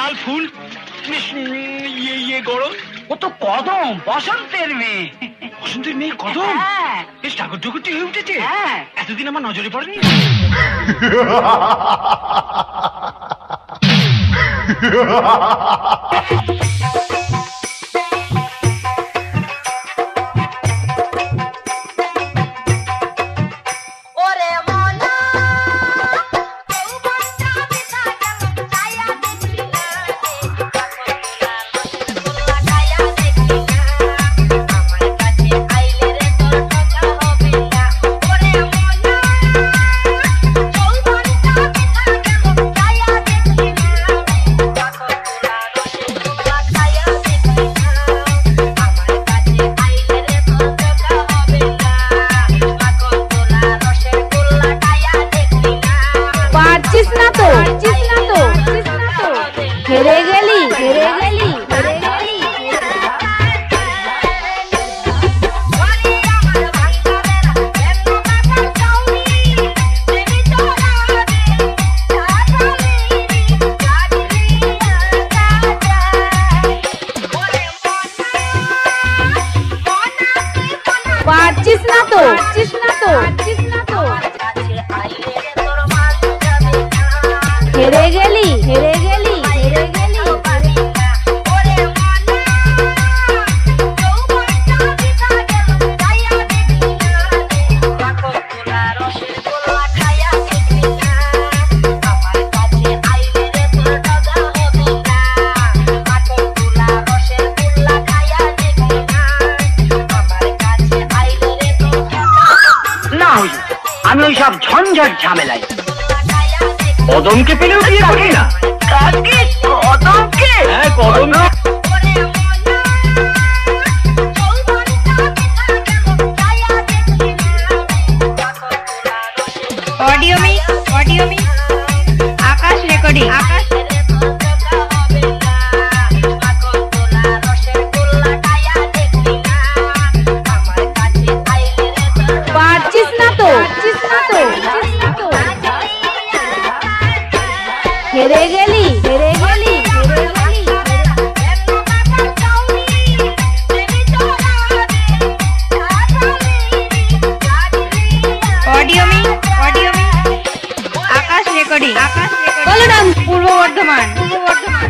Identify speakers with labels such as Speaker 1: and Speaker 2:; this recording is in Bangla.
Speaker 1: লাল ফুল, ইয়ে গরম।
Speaker 2: ও তো কদম, বসন্তের মেয়ে।
Speaker 1: বসন্তের মেয়ে কদম?
Speaker 2: হ্যাঁ।
Speaker 1: বেশ ঠাকুর ঠুকুরটি হয়ে উঠেছে।
Speaker 2: হ্যাঁ।
Speaker 1: এতদিন আমার নজরে পড়েনি।
Speaker 3: হেরে গেলি, হেরে গেলি, হেরে গেলি। পারছিস না তো, পারছিস না তো, পারছিস না তো। হেরে গেলি, হেরে গেলি, হেরে গেলি।
Speaker 2: না হুজুর, আমি ওই সব ঝঞ্ঝট ঝামেলাই কদমকে পেলেও বিয়ে করি না। কদমকে? হ্যাঁ, কদম।
Speaker 3: অডিও মি আকাশ রেকর্ডিং, আকাশ। পারছিস না তো, পারছিস না তো, পারছিস না তো। হেরে গেলি, হেরে গেলি, হেরে গেলি। অডিও মি আকাশ রেকর্ডিং, আকাশ রেকর্ডিং। পূর্ব বর্ধমান, পূর্ব বর্ধমান।